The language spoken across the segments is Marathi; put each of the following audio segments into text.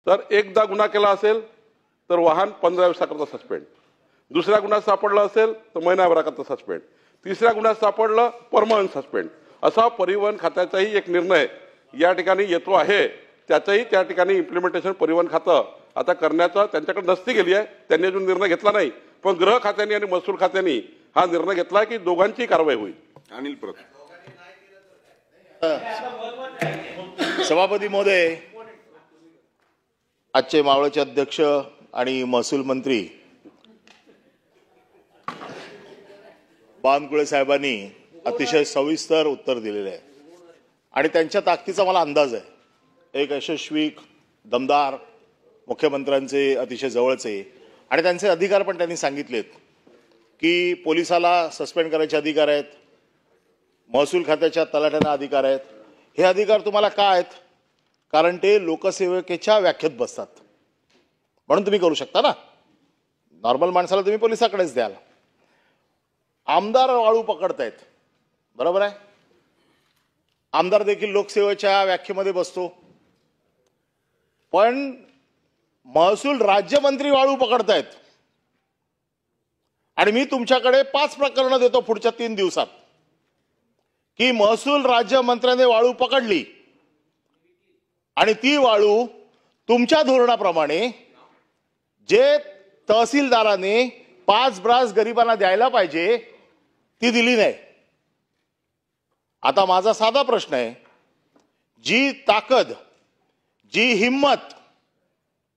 तर एकदा गुन्हा केला असेल तर वाहन 15 दिवसाकरता सस्पेंड, दुसऱ्या गुन्ह्यात सापडलं असेल तर महिनाभराकरता सस्पेंड, तिसऱ्या गुन्ह्यात सापडलं परमनंट सस्पेंड, असा परिवहन खात्याचाही एक निर्णय या ठिकाणी येतो आहे। त्याचंही त्या ठिकाणी इम्प्लिमेंटेशन परिवहन खातं आता करण्याचा त्यांच्याकडे नसती गेली आहे, त्यांनी अजून निर्णय घेतला नाही, पण गृह खात्याने आणि महसूल खात्याने हा निर्णय घेतला की दोघांची कारवाई होईल। अनिल परब। सभापती महोदय, आजचे मावळचे अध्यक्ष आणि महसूल मंत्री बावनकुळे साहेबांनी अतिशय सविस्तर उत्तर दिलेले आहे आणि त्यांच्या ताकदीचा मला अंदाज आहे। एक यशस्वी दमदार मुख्यमंत्र्यांचे अतिशय जवळचे आणि त्यांचे अधिकार पण त्यांनी सांगितलेत की पोलिसाला सस्पेंड करायचे अधिकार आहेत, महसूल खात्याच्या तलाठ्यांना अधिकार आहेत। हे अधिकार तुम्हाला का आहेत? कारण ते लोकसेवकेच्या व्याख्येत बसतात, म्हणून तुम्ही करू शकता ना। नॉर्मल माणसाला तुम्ही पोलिसाकडेच द्याल। आमदार वाळू पकडतायत, बरोबर आहे, आमदार देखील लोकसेवेच्या व्याख्येमध्ये बसतो, पण महसूल राज्यमंत्री वाळू पकडतायत आणि मी तुमच्याकडे 5 प्रकरणं देतो पुढच्या 3 दिवसात की महसूल राज्यमंत्र्याने वाळू पकडली आणि ती वाळू तुमच्या धोरणाप्रमाणे जे तहसीलदाराने 5 ब्रास गरिबांना द्यायला पाहिजे ती दिली नाही। आता माझा साधा प्रश्न आहे, जी ताकद, जी हिम्मत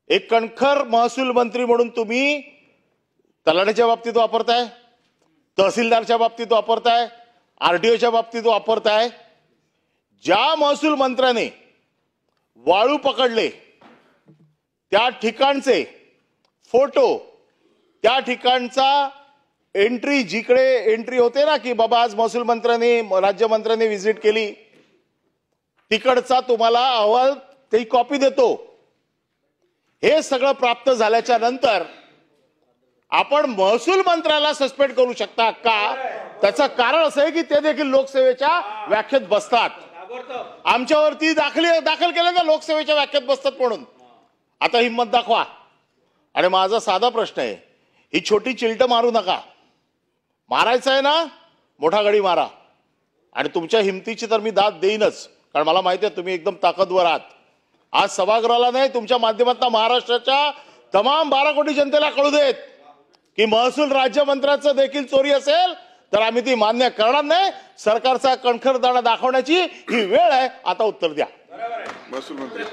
एक कणखर महसूल मंत्री म्हणून तुम्ही तलाठ्याच्या बाबतीत वापरताय, तहसीलदारच्या बाबतीत वापरताय, आरटीओच्या बाबतीत वापरताय, ज्या महसूल मंत्र्याने वाळू पकडले त्या ठिकाणचे फोटो, त्या ठिकाणचा एंट्री, जिकडे एंट्री होते ना की बाबा आज महसूल मंत्र्यांनी राज्यमंत्र्यांनी व्हिजिट केली, तिकडचा तुम्हाला अहवाल ती कॉपी देतो। हे सगळं प्राप्त झाल्याच्या नंतर आपण महसूल मंत्र्याला सस्पेंड करू शकता का? त्याचं कारण असं आहे की ते देखील लोकसेवेच्या व्याख्येत बसतात। आमच्यावरती दाखल केल्यानं लोकसेवेच्या व्याख्येत बसतात म्हणून आता हिम्मत दाखवा। आणि माझा साधा प्रश्न आहे, ही छोटी चिलट मारू नका, मारायचं आहे ना मोठा गडी मारा। आणि तुमच्या हिमतीची तर मी दाद देईनच, कारण मला माहिती आहे तुम्ही एकदम ताकदवर आहात। आज सभागृहाला नाही, तुमच्या माध्यमातून महाराष्ट्राच्या तमाम 12 कोटी जनतेला कळू देत की महसूल राज्यमंत्र्याचं देखील चोरी असेल तर आम्ही ती मान्य करणार नाही। सरकारचा कणखरपणा दाखवण्याची ही वेळ आहे, आता उत्तर द्या। महसूल मंत्री